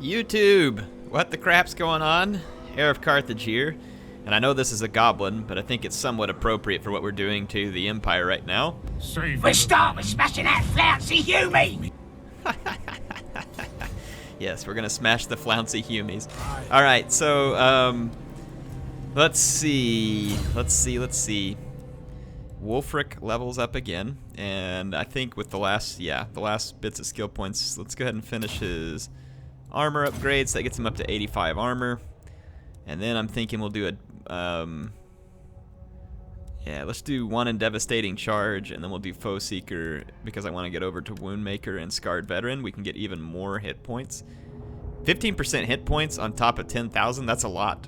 YouTube! What the crap's going on? HeirofCarthage here, and I know this is a goblin, but I think it's somewhat appropriate for what we're doing to the Empire right now. We start with smashing that flouncy Hume! Yes, we're gonna smash the flouncy Humies. Alright, so, let's see. Wulfrik levels up again, and I think with the last bits of skill points, let's go ahead and finish his armor upgrades. That gets him up to 85 armor. And then I'm thinking we'll do let's do one in Devastating Charge, and then we'll do Foe Seeker because I want to get over to Woundmaker and Scarred Veteran. We can get even more hit points. 15% hit points on top of 10,000, that's a lot.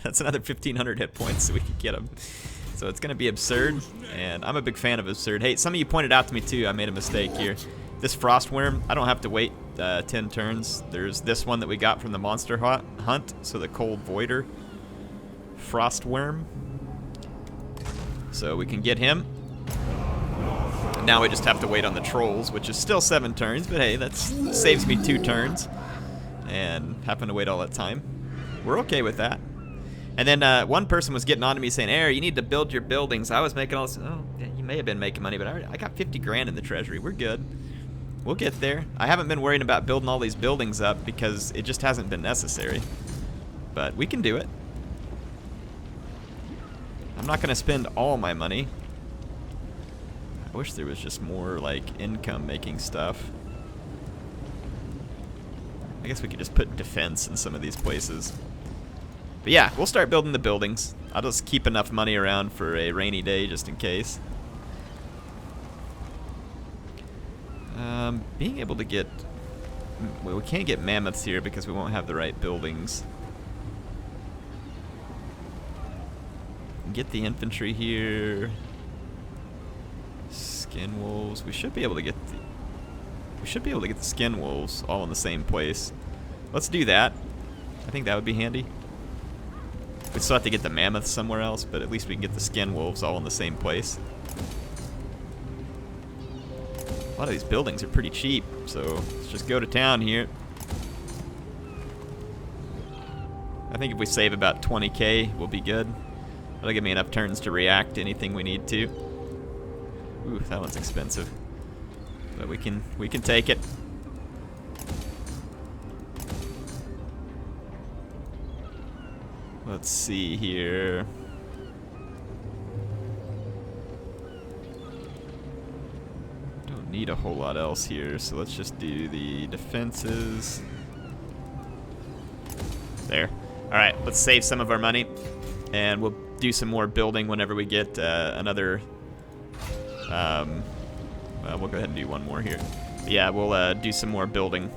That's another 1,500 hit points so we can get them. So it's going to be absurd, and I'm a big fan of absurd. Hey, some of you pointed out to me too, I made a mistake here. This Frostworm, I don't have to wait 10 turns. There's this one that we got from the monster hunt, so the Cold Voider Frostworm. So we can get him. Now we just have to wait on the trolls, which is still 7 turns, but hey, that saves me 2 turns. And having to wait all that time. We're okay with that. And then one person was getting on to me saying, "Air, you need to build your buildings." I was making all this, oh, yeah, you may have been making money, but I got 50 grand in the treasury. We're good. We'll get there. I haven't been worrying about building all these buildings up because it just hasn't been necessary. But we can do it. I'm not going to spend all my money. I wish there was just more, like, income-making stuff. I guess we could just put defense in some of these places. But yeah, we'll start building the buildings. I'll just keep enough money around for a rainy day just in case. Being able to get... Well, we can't get mammoths here because we won't have the right buildings. Get the infantry here. Skin wolves. We should be able to get the... skin wolves all in the same place. Let's do that. I think that would be handy. We still have to get the mammoths somewhere else, but at least we can get the skin wolves all in the same place. A lot of these buildings are pretty cheap, so let's just go to town here. I think if we save about 20k, we'll be good. That'll give me enough turns to react to anything we need to. Ooh, that one's expensive. But we can take it. Let's see here. Don't need a whole lot else here, so let's just do the defenses. There. Alright, let's save some of our money, and we'll do some more building whenever we get another... well, we'll go ahead and do one more here. But yeah, we'll do some more building.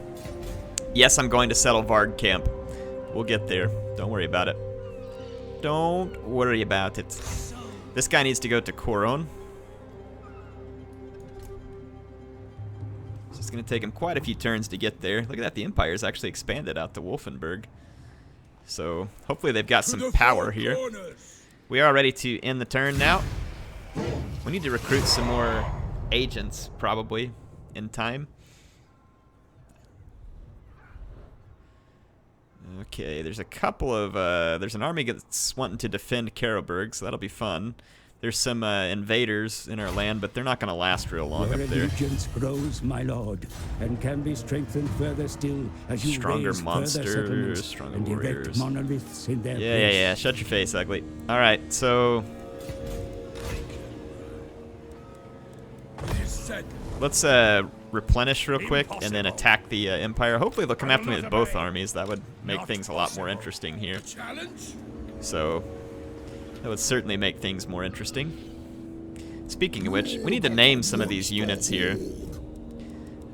Yes, I'm going to settle Vard Camp. We'll get there. Don't worry about it. Don't worry about it. This guy needs to go to Coron. So it's going to take him quite a few turns to get there. Look at that, the Empire's actually expanded out to Wolfenburg. So hopefully they've got some power here. We are ready to end the turn now. We need to recruit some more agents, probably, in time. Okay, there's a couple of, there's an army that's wanting to defend Karlberg, so that'll be fun. There's some invaders in our land, but they're not going to last real long up there. Allegiance grows, my lord, and can be strengthened further still as you Stronger raise monsters, stronger and erect warriors. monoliths in their Yeah, place. yeah, shut your face, ugly. Alright, so... let's replenish real quick and then attack the Empire. Hopefully they'll come after me with both armies. That would make things a lot more interesting here. So that would certainly make things more interesting. Speaking of which, we need to name some of these units here.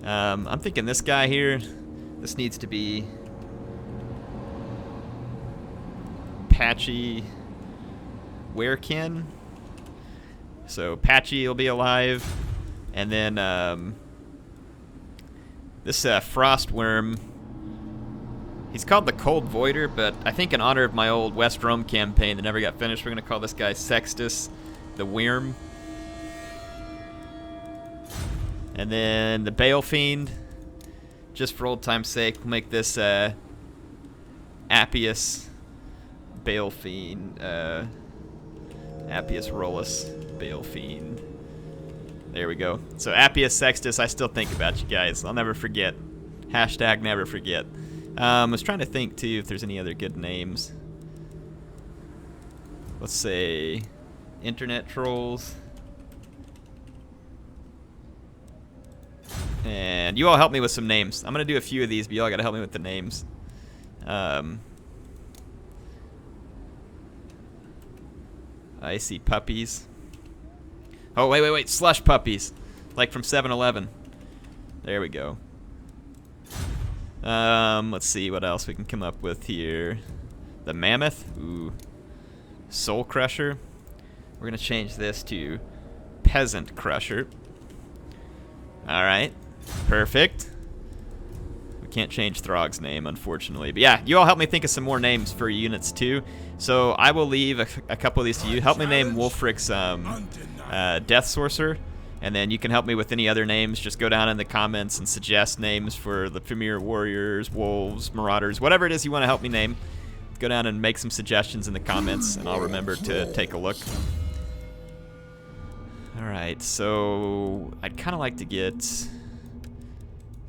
I'm thinking this guy here, this needs to be Patchy Werekin. So Patchy will be alive. And then this Frostworm, he's called the Cold Voider, but I think in honor of my old West Rome campaign that never got finished, we're going to call this guy Sextus the Wyrm. And then the Bale Fiend, just for old time's sake, we'll make this Appius Balefiend, Appius Rolus Balefiend. There we go. So Appius Sextus, I still think about you guys. I'll never forget. Hashtag never forget. I was trying to think too if there's any other good names. Let's say internet trolls. And you all help me with some names. I'm gonna do a few of these, but you all gotta help me with the names. Icy puppies. Oh, wait. Slush puppies. Like from 7-Eleven. There we go. Let's see what else we can come up with here. The mammoth. Ooh. Soul crusher. We're gonna change this to peasant crusher. Alright. Perfect. We can't change Throg's name, unfortunately. But yeah, you all help me think of some more names for units too. So I will leave a couple of these to you. Help me name Wulfrik's Death Sorcerer. And then you can help me with any other names. Just go down in the comments and suggest names for the Premier Warriors, Wolves, Marauders, whatever it is you want to help me name. Go down and make some suggestions in the comments, and I'll remember to take a look. Alright, so I'd kind of like to get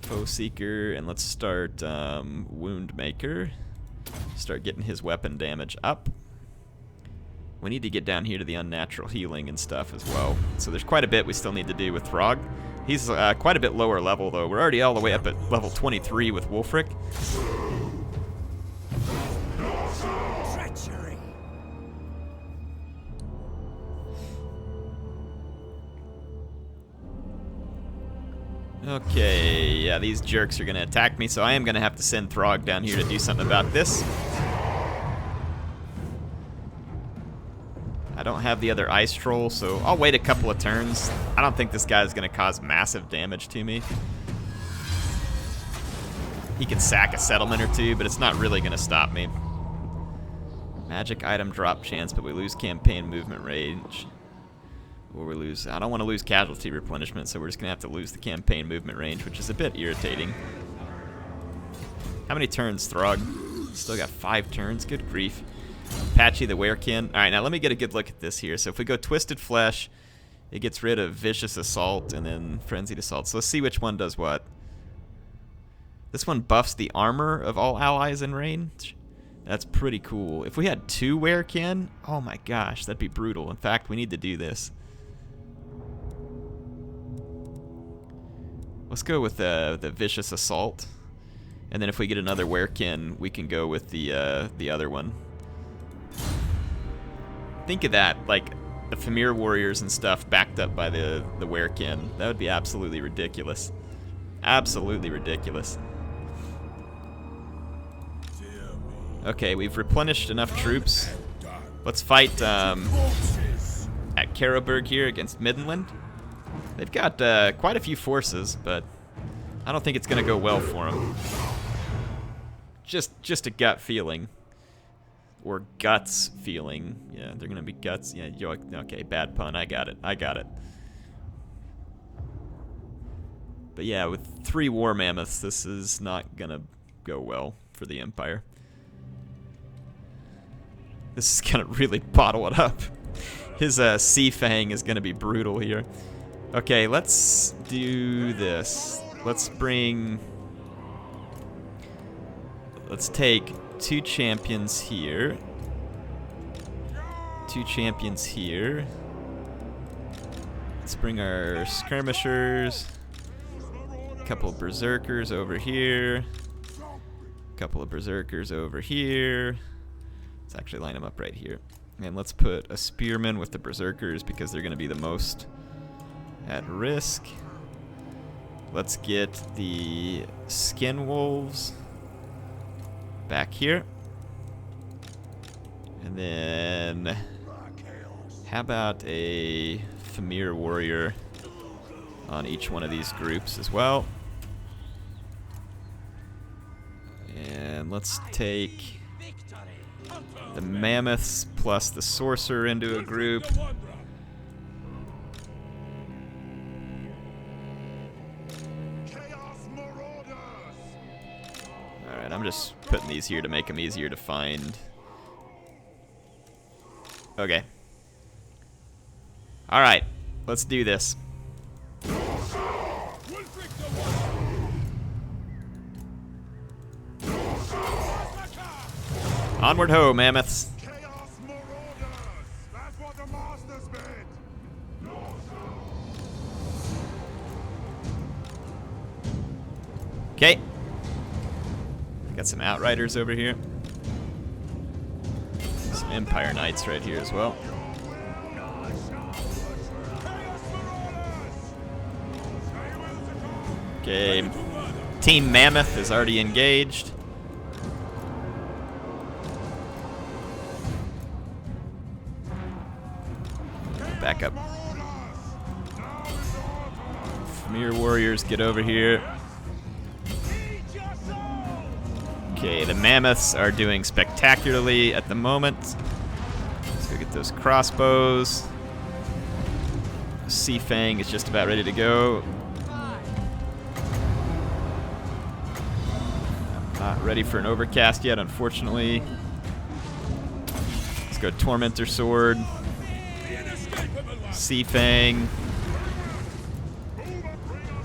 Foe Seeker, and let's start Wound Maker. Start getting his weapon damage up. We need to get down here to the unnatural healing and stuff as well. So there's quite a bit we still need to do with Throg. He's quite a bit lower level, though. We're already all the way up at level 23 with Wulfrik. Okay, yeah, these jerks are going to attack me, so I am going to have to send Throg down here to do something about this. I don't have the other ice troll, so I'll wait a couple of turns. I don't think this guy is going to cause massive damage to me. He can sack a settlement or two, but it's not really going to stop me. Magic item drop chance, but we lose campaign movement range. Or we lose... I don't want to lose casualty replenishment, so we're just going to have to lose the campaign movement range, which is a bit irritating. How many turns, Throg? Still got 5 turns. Good grief. Patchy the Werekin. Alright, now let me get a good look at this here. So if we go Twisted Flesh, it gets rid of Vicious Assault and then Frenzied Assault. So let's see which one does what. This one buffs the armor of all allies in range. That's pretty cool. If we had 2 Werekin, oh my gosh, that'd be brutal. In fact, we need to do this. Let's go with the Vicious Assault. And then if we get another Werekin, we can go with the other one. Think of that, like the Famir Warriors and stuff backed up by the Werekin. That would be absolutely ridiculous. Absolutely ridiculous. Okay, we've replenished enough troops. Let's fight at Caroburg here against Midland. They've got quite a few forces, but I don't think it's going to go well for them. Just a gut feeling. Or guts feeling. Yeah, they're going to be guts. Yeah, okay, bad pun. I got it. But yeah, with 3 war mammoths, this is not going to go well for the Empire. This is going to really bottle it up. His Sea Fang is going to be brutal here. Okay, let's do this. Let's take 2 champions here. 2 champions here. Let's bring our skirmishers. A couple of berserkers over here. A couple of berserkers over here. Let's actually line them up right here. And let's put a spearman with the berserkers because they're going to be the most at risk. Let's get the skin wolves back here. And then how about a Famir warrior on each one of these groups as well. And let's take the mammoths plus the sorcerer into a group. Alright, I'm just putting these here to make them easier to find. Okay. Alright, let's do this. Onward ho, mammoths. Okay. Got some Outriders over here. Some Empire Knights right here as well. Okay. Team Mammoth is already engaged. Back up. Premier Warriors, get over here. Okay, the Mammoths are doing spectacularly at the moment. Let's go get those crossbows. Sea Fang is just about ready to go. Not ready for an overcast yet, unfortunately. Let's go Tormentor Sword. Sea Fang.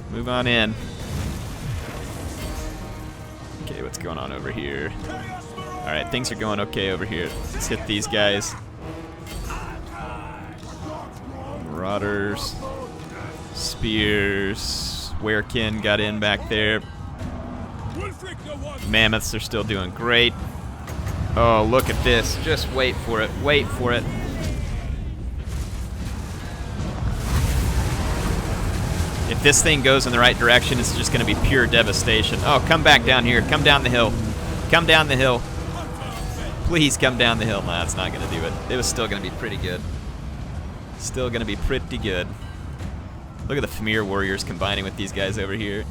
Move on in. Okay, what's going on over here? Alright, things are going okay over here. Let's hit these guys. Marauders. Spears. Werekin got in back there. Mammoths are still doing great. Oh, look at this. Just wait for it. Wait for it. If this thing goes in the right direction, it's just going to be pure devastation. Oh, come back down here. Come down the hill. Come down the hill. Please come down the hill. Nah, it's not going to do it. It was still going to be pretty good. Still going to be pretty good. Look at the Famir Warriors combining with these guys over here.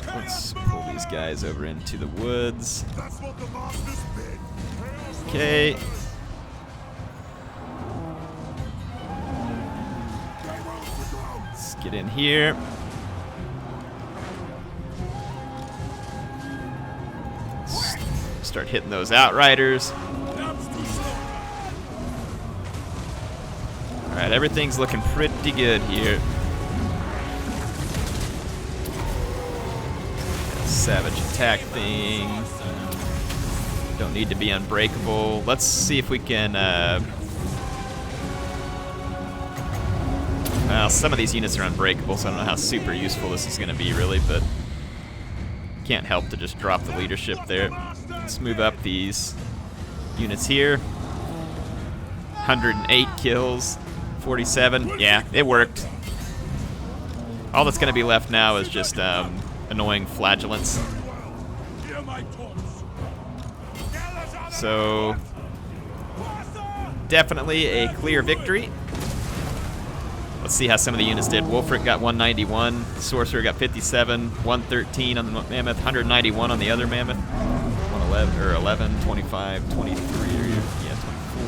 Let's pull these guys over into the woods. Okay. Let's get in here. Start hitting those Outriders. Alright, everything's looking pretty good here. Savage attack thing. Don't need to be unbreakable. Let's see if we can... well, some of these units are unbreakable, so I don't know how super useful this is going to be, really, but can't help to just drop the leadership there. Let's move up these units here. 108 kills, 47. Yeah, it worked. All that's going to be left now is just annoying flagellants. So, definitely a clear victory. Let's see how some of the units did. Wulfrik got 191, Sorcerer got 57, 113 on the Mammoth, 191 on the other Mammoth, 111 or 11, 25, 23, yeah,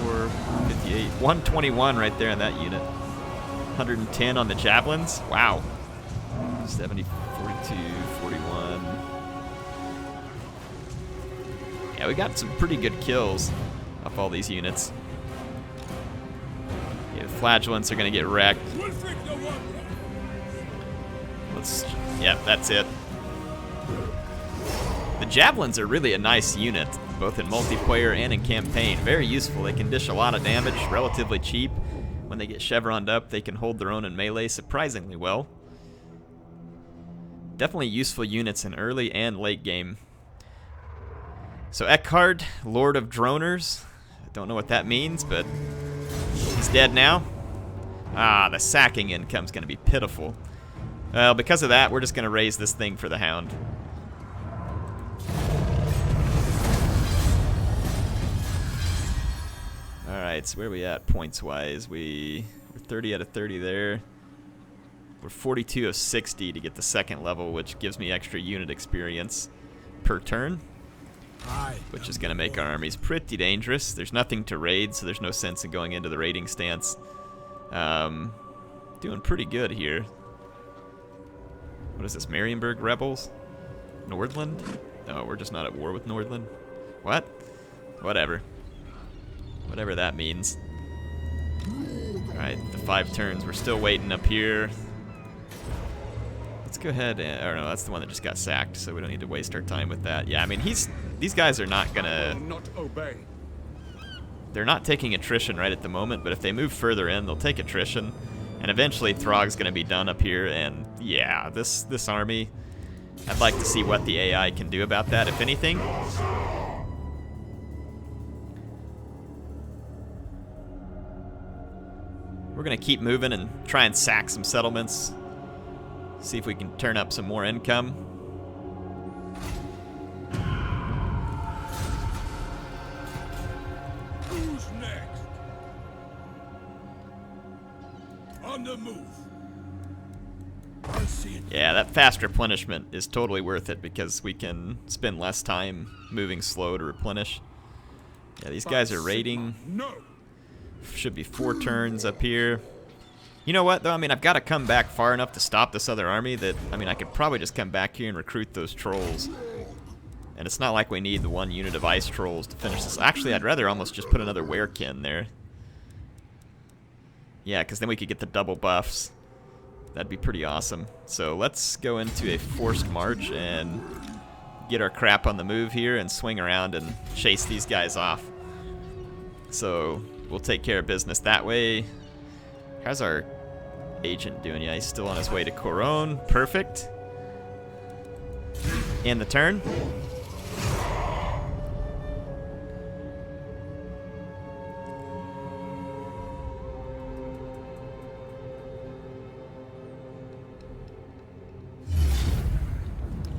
24, 58, 121 right there in that unit. 110 on the Javelins. Wow. 70, 42, 41. Yeah, we got some pretty good kills off all these units. Yeah, the Flagellants are going to get wrecked. Yeah, that's it. The Javelins are really a nice unit, both in multiplayer and in campaign. Very useful. They can dish a lot of damage, relatively cheap. When they get chevroned up, they can hold their own in melee surprisingly well. Definitely useful units in early and late game. So Eckhard, Lord of Droners. I don't know what that means, but he's dead now. Ah, the sacking income's going to be pitiful. Well, because of that, we're just going to raise this thing for the Hound. Alright, so where are we at points-wise? We're 30 out of 30 there. We're 42 of 60 to get the second level, which gives me extra unit experience per turn, which is going to make our armies pretty dangerous. There's nothing to raid, so there's no sense in going into the raiding stance. Doing pretty good here. What is this, Marienburg Rebels? Nordland? No, we're just not at war with Nordland. What? Whatever. Whatever that means. Alright, the 5 turns. We're still waiting up here. Let's go ahead and... Or no, that's the one that just got sacked, so we don't need to waste our time with that. Yeah, I mean, these guys are not gonna... Not obey. They're not taking attrition right at the moment, but if they move further in, they'll take attrition. And eventually Throg's gonna be done up here, and yeah, this army... I'd like to see what the AI can do about that, if anything. We're gonna keep moving and try and sack some settlements. See if we can turn up some more income. Who's next? On the move. Yeah, that fast replenishment is totally worth it because we can spend less time moving slow to replenish. Yeah, these guys are raiding. No. Should be 4 turns up here. You know what, though? I mean, I've got to come back far enough to stop this other army that, I mean, I could probably just come back here and recruit those trolls. And it's not like we need the 1 unit of ice trolls to finish this. Actually, I'd rather almost just put another werekin there. Yeah, because then we could get the double buffs. That'd be pretty awesome. So let's go into a forced march and get our crap on the move here and swing around and chase these guys off. So we'll take care of business that way. How's our agent doing? Yeah, he's still on his way to Coron. Perfect. And the turn.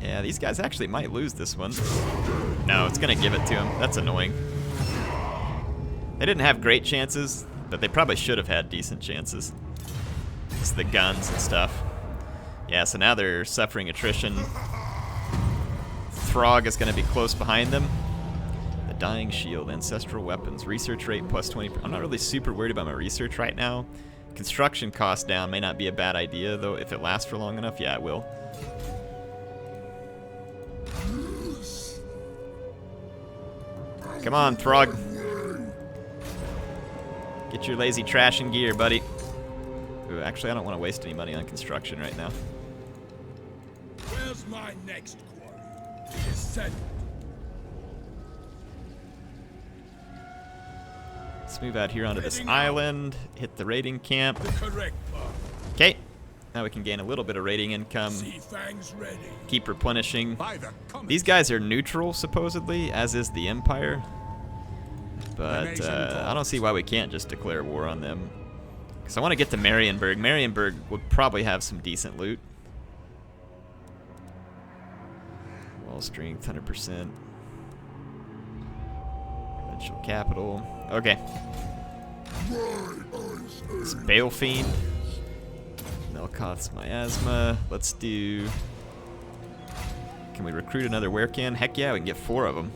Yeah, these guys actually might lose this one. No, it's gonna give it to him. That's annoying. They didn't have great chances, but they probably should have had decent chances. It's the guns and stuff. Yeah, so now they're suffering attrition. Throg is gonna be close behind them. The Dying Shield, Ancestral Weapons, Research Rate plus 20. I'm not really super worried about my research right now. Construction cost down may not be a bad idea, though. If it lasts for long enough, yeah, it will. Come on, Throg. Get your lazy trash in gear, buddy. Ooh, actually, I don't want to waste any money on construction right now. Where's my next quarry? It is sent. Let's move out here onto this island, hit the raiding camp. The correct path. Okay, now we can gain a little bit of raiding income. Sea fangs ready. Keep replenishing. By the comet. These guys are neutral, supposedly, as is the Empire. But I don't see why we can't just declare war on them. Because I want to get to Marienburg. Marienburg would probably have some decent loot. Wall strength, 100%. Provincial capital. Okay. It's Balefiend. Melkoth's miasma. Let's do... Can we recruit another werekin? Heck yeah, we can get 4 of them.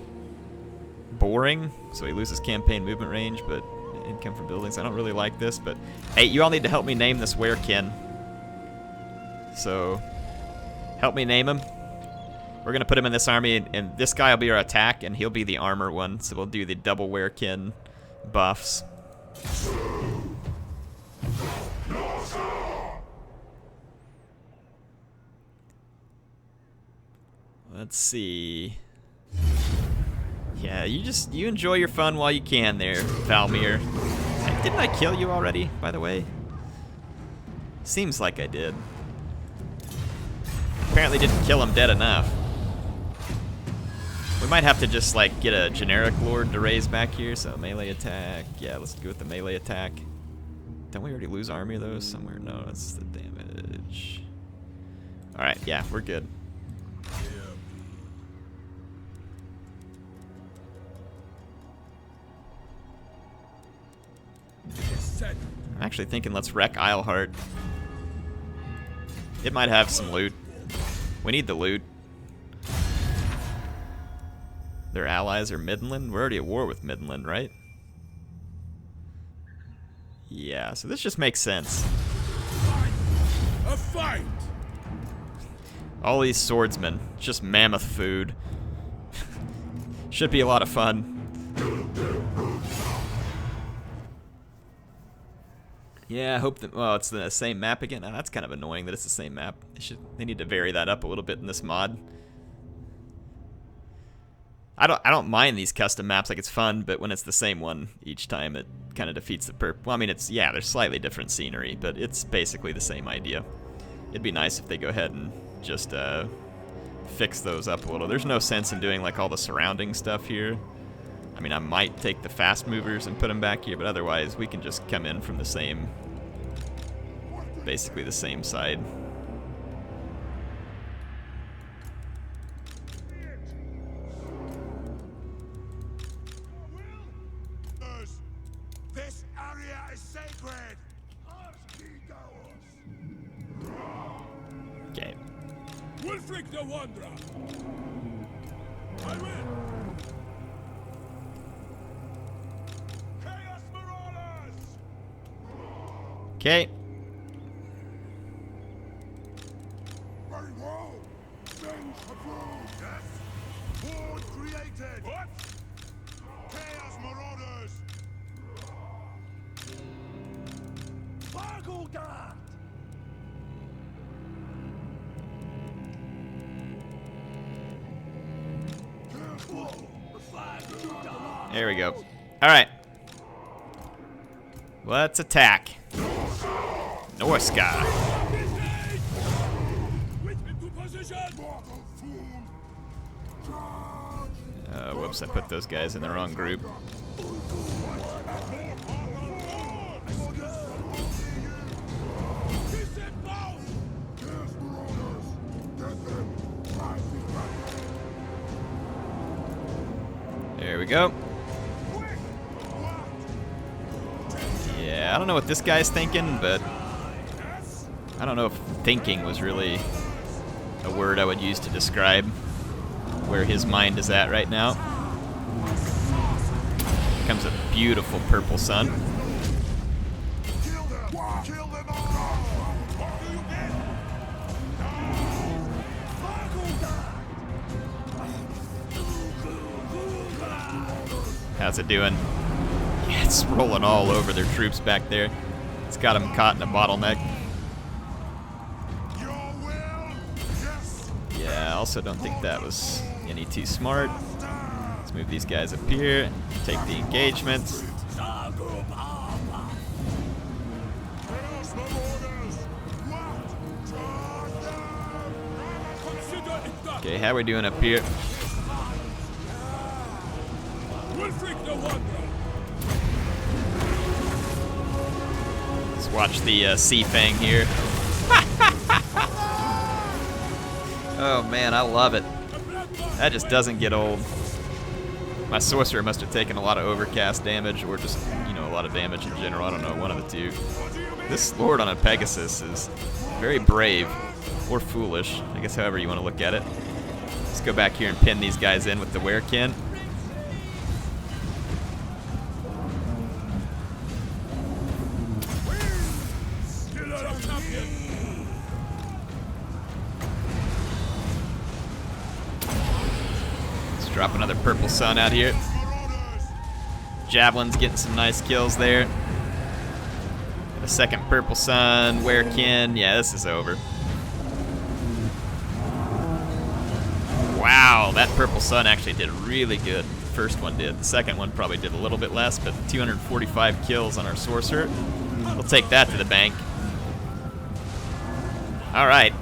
Boring, so he loses campaign movement range, but income from buildings. I don't really like this, but hey, you all need to help me name this werekin. So, help me name him. We're gonna put him in this army, and this guy will be our attack, and he'll be the armor one. So we'll do the double werekin buffs. Let's see. Yeah, you enjoy your fun while you can there, Valmir. Didn't I kill you already, by the way? Seems like I did. Apparently didn't kill him dead enough. We might have to just like get a generic lord to raise back here, so melee attack. Yeah, let's go with the melee attack. Don't we already lose army though somewhere? No, that's the damage. Alright, yeah, we're good. I'm actually thinking let's wreck Eilhart. It might have some loot. We need the loot. Their allies are Midland. We're already at war with Midland, right? Yeah, so this just makes sense. A fight! All these swordsmen. Just mammoth food. Should be a lot of fun. Yeah, I hope that, well, it's the same map again. Oh, that's kind of annoying that it's the same map. They need to vary that up a little bit in this mod. I don't mind these custom maps, like it's fun, but when it's the same one each time, it kind of defeats the purpose. Well, I mean, yeah, there's slightly different scenery, but it's basically the same idea. It'd be nice if they go ahead and just fix those up a little. There's no sense in doing like all the surrounding stuff here. I mean, I might take the fast movers and put them back here, but otherwise we can just come in from the same, basically the same side. This area is sacred. Okay. Wulfrik the Wanderer. I will. Chaos Marauders. Okay. Very well. Revenge approved. Yes. Horde created. What? Chaos Marauders. Fagelgard. There we go. Alright. Let's attack. Norsca. Whoops, I put those guys in the wrong group. There we go. Yeah, I don't know what this guy's thinking, but I don't know if thinking was really a word I would use to describe where his mind is at right now. Comes a beautiful purple sun. How's it doing? Yeah, it's rolling all over their troops back there. It's got them caught in a bottleneck. Yeah, I also don't think that was any too smart. Let's move these guys up here, take the engagement. Okay, how are we doing up here? Let's watch the Sea Fang here. Oh man, I love it. That just doesn't get old. My sorcerer must have taken a lot of overcast damage, or just, you know, a lot of damage in general. I don't know, one of the two. This lord on a Pegasus is very brave, or foolish, I guess however you want to look at it. Let's go back here and pin these guys in with the Werekin. Drop another purple sun out here. Javelin's getting some nice kills there. Got a second purple sun, Werekin. Yeah, this is over. Wow, that purple sun actually did really good. The first one did. The second one probably did a little bit less, but 245 kills on our sorcerer. We'll take that to the bank. All right.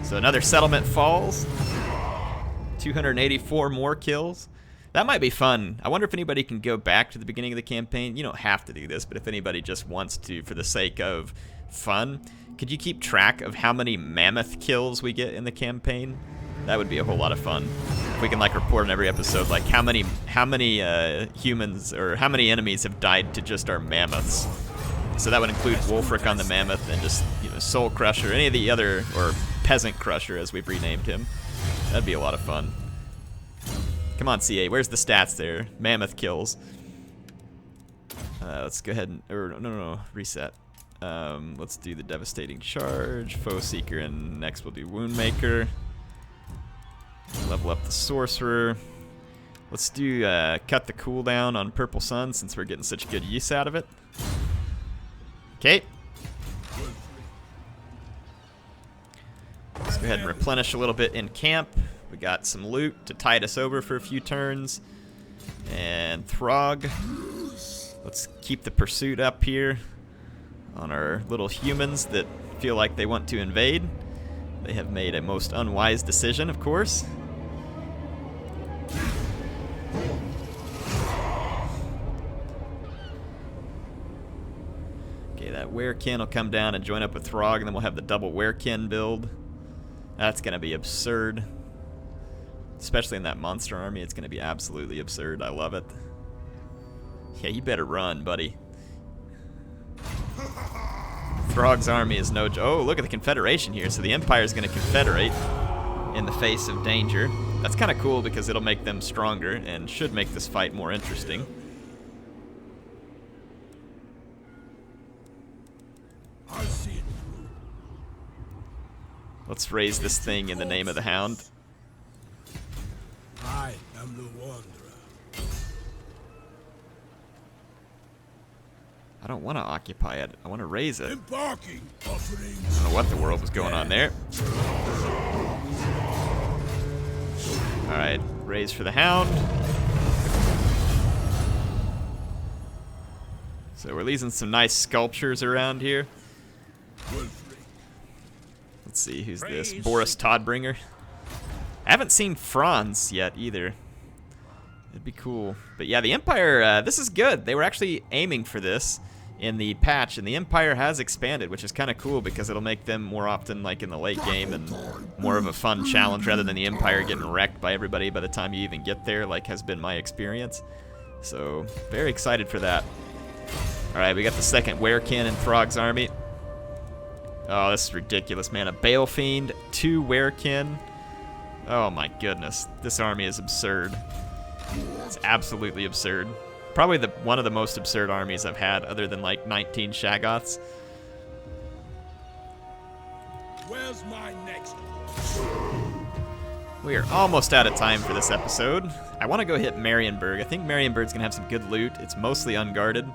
So another settlement falls. 284 more kills. That might be fun. I wonder if anybody can go back to the beginning of the campaign. You don't have to do this, but if anybody just wants to for the sake of fun, could you keep track of how many mammoth kills we get in the campaign? That would be a whole lot of fun. If we can like report in every episode like how many humans or how many enemies have died to just our mammoths. So that would include Wulfrik on the mammoth and just, you know, Soul Crusher, any of the other, or Peasant Crusher as we've renamed him. That'd be a lot of fun. Come on, CA, where's the stats there? Mammoth kills. Let's go ahead and, or no, reset. Let's do the devastating charge, foe seeker, and next we'll do wound maker. Level up the sorcerer. Let's do cut the cooldown on purple sun since we're getting such good use out of it. Okay. Let's go ahead and replenish a little bit in camp. We got some loot to tide us over for a few turns. And Throg. Let's keep the pursuit up here on our little humans that feel like they want to invade. They have made a most unwise decision, of course. Okay, that Werekin will come down and join up with Throg, and then we'll have the double Werekin build. That's going to be absurd. Especially in that monster army, it's going to be absolutely absurd. I love it. Yeah, you better run, buddy. Throg's army is no joke. Oh, look at the Confederation here. So the Empire's going to confederate in the face of danger. That's kind of cool because it'll make them stronger and should make this fight more interesting. I see it. Let's raise this thing in the name of the Hound. I am the Wanderer. I don't want to occupy it. I want to raise it. Embarking I offerings. don't know what the world was going on there. Alright, raise for the Hound. So we're leaving some nice sculptures around here. Wulfrik. Let's see, who's this? Boris Todbringer. I haven't seen Franz yet either. It'd be cool. But yeah, the Empire, this is good. They were actually aiming for this in the patch, and the Empire has expanded, which is kind of cool because it'll make them more often like in the late game and more of a fun challenge rather than the Empire getting wrecked by everybody by the time you even get there, like has been my experience. So, very excited for that. Alright, we got the second Werekin in Throg's army. Oh, this is ridiculous, man. A Bale Fiend, 2 Werekin. Oh my goodness. This army is absurd. It's absolutely absurd. Probably one of the most absurd armies I've had, other than like 19 Shaggoths. Where's my next one? We are almost out of time for this episode. I want to go hit Marienburg. I think Marienburg's going to have some good loot. It's mostly unguarded.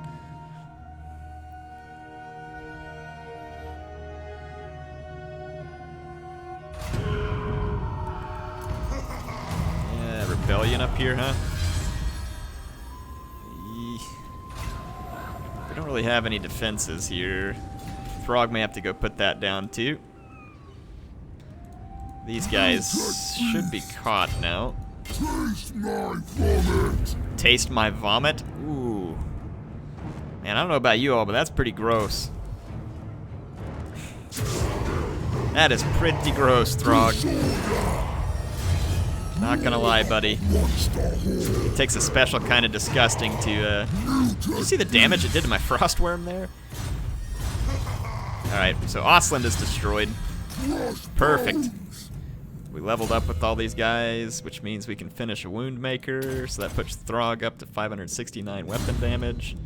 Yeah, Rebellion up here, huh? We don't really have any defenses here. Throg may have to go put that down too. These guys should be caught now. Taste my vomit. Taste my vomit? Ooh. Man, I don't know about you all, but that's pretty gross. That is pretty gross, Throg. Not gonna lie, buddy. It takes a special kind of disgusting to, Did you see the damage it did to my Frostworm there? Alright, so Ostland is destroyed. Perfect. We leveled up with all these guys, which means we can finish a Wound Maker, so that puts Throg up to 569 weapon damage.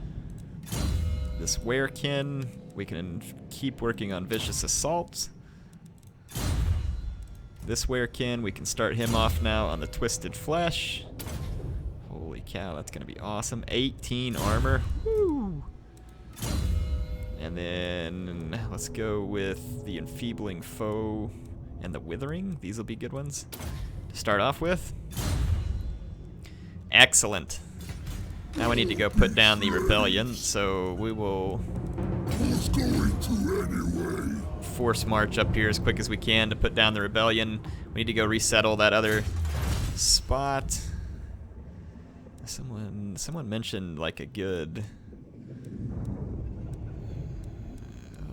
This Werekin, we can keep working on Vicious Assault. This Werekin, we can start him off now on the Twisted Flesh. Holy cow, that's going to be awesome. 18 armor. Woo! And then let's go with the Enfeebling Foe and the Withering. These will be good ones to start off with. Excellent. Now we need to go put down the Rebellion, so we will force march up here as quick as we can to put down the Rebellion. We need to go resettle that other spot. Someone mentioned like a good...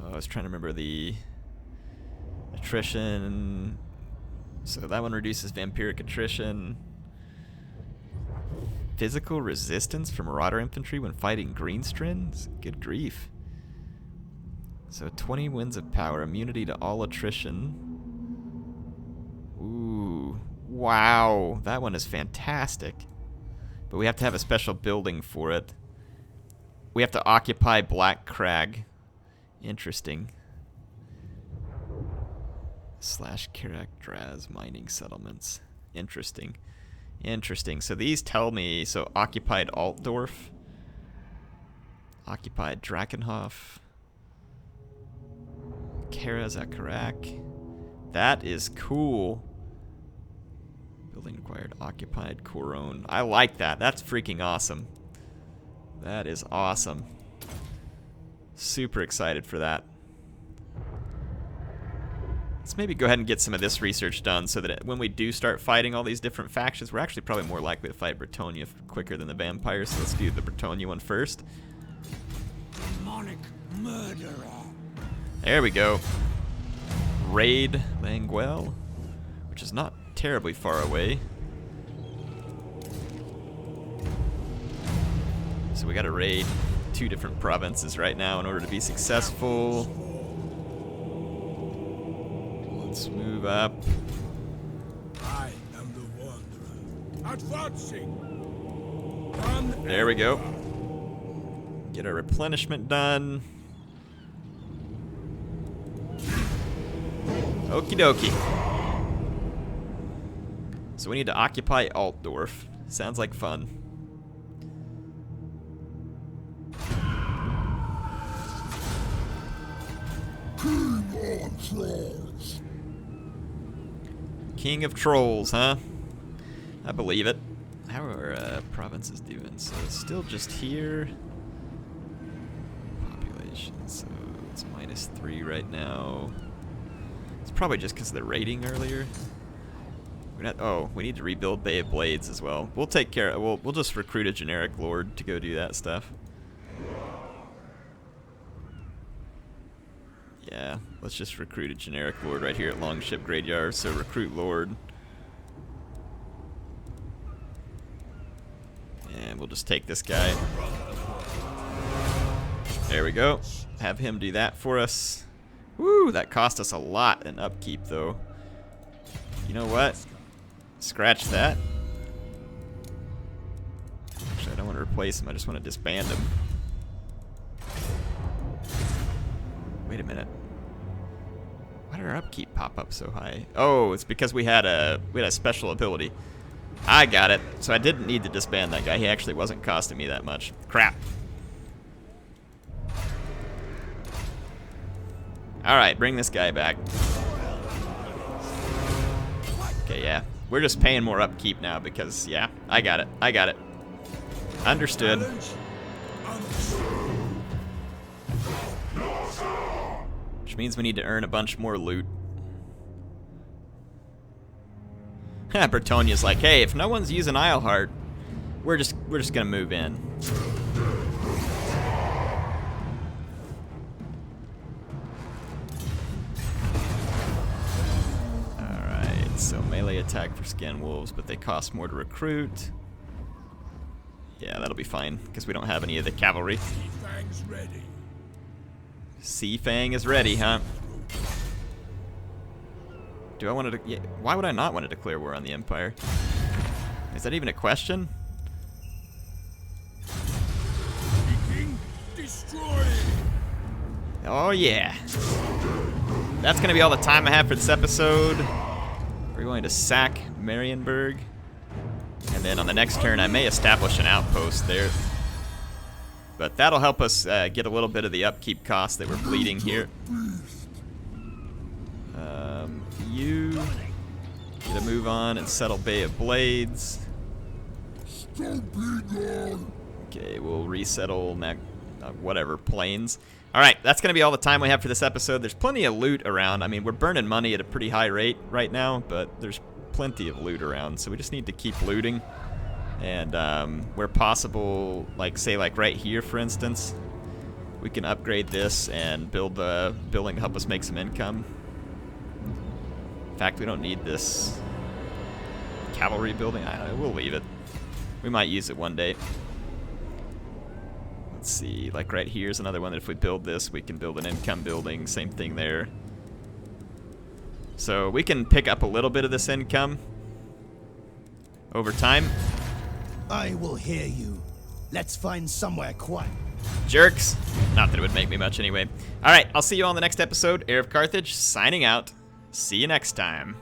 I was trying to remember the attrition. So that one reduces vampiric attrition. Physical resistance from Marauder Infantry when fighting Greenskins? Good grief. So 20 winds of power, immunity to all attrition. Ooh, wow, that one is fantastic. But we have to have a special building for it. We have to occupy Black Crag Interesting. Slash Karak Draz mining settlements. Interesting. Interesting. So these tell me, so occupied Altdorf, occupied Drakenhof, Karak. That is cool. Building acquired, occupied Coron. I like that. That's freaking awesome. That is awesome. Super excited for that. Let's maybe go ahead and get some of this research done so that when we do start fighting all these different factions, we're actually probably more likely to fight Bretonnia quicker than the vampires. So let's do the Bretonnia one first. Demonic murderer. There we go. Raid Languel, which is not terribly far away. So we got to raid 2 different provinces right now in order to be successful. Let's move up. I am the wanderer. Advancing. There we go. Get our replenishment done. Okie dokie. So we need to occupy Altdorf. Sounds like fun. King of Trolls, huh? I believe it. How are our provinces doing? So it's still just here. Population, so it's -3 right now. It's probably just because of the raiding earlier. Oh, we need to rebuild Bay of Blades as well. We'll take care of it. We'll just recruit a generic lord to go do that stuff. Yeah, let's just recruit a generic lord right here at Longship Graveyard. So recruit lord. And we'll just take this guy. There we go. Have him do that for us. Woo, that cost us a lot in upkeep though. You know what? Scratch that. Actually, I don't want to replace him. I just want to disband him. Wait a minute. Why did our upkeep pop up so high? Oh, it's because we had a special ability. I got it. So I didn't need to disband that guy. He actually wasn't costing me that much. Crap. All right, bring this guy back. Okay, yeah. We're just paying more upkeep now because, yeah, I got it. I got it. Understood. Which means we need to earn a bunch more loot. Bretonnia's like, hey, if no one's using Isleheart, we're just gonna move in. Alright, so melee attack for Scan Wolves, but they cost more to recruit. Yeah, that'll be fine, because we don't have any of the cavalry. Fang's ready. Sea Fang is ready, huh? Do I want to? Yeah, why would I not want to declare war on the Empire? Is that even a question? Seeking, destroying. Oh yeah. That's gonna be all the time I have for this episode. We're going to sack Marienburg, and then on the next turn I may establish an outpost there. But that'll help us get a little bit of the upkeep costs that we're bleeding here. You get a move on and settle Bay of Blades. Okay, we'll resettle whatever plains. All right, that's gonna be all the time we have for this episode. There's plenty of loot around. I mean, we're burning money at a pretty high rate right now, but there's plenty of loot around, so we just need to keep looting. And where possible, like say like right here, for instance, we can upgrade this and build the building to help us make some income. In fact, we don't need this cavalry building. I don't know, we'll leave it. We might use it one day. Let's see, like right here is another one that if we build this, we can build an income building. Same thing there. So we can pick up a little bit of this income over time. I will hear you. Let's find somewhere quiet. Jerks. Not that it would make me much anyway. All right, I'll see you on the next episode. HeirofCarthage signing out. See you next time.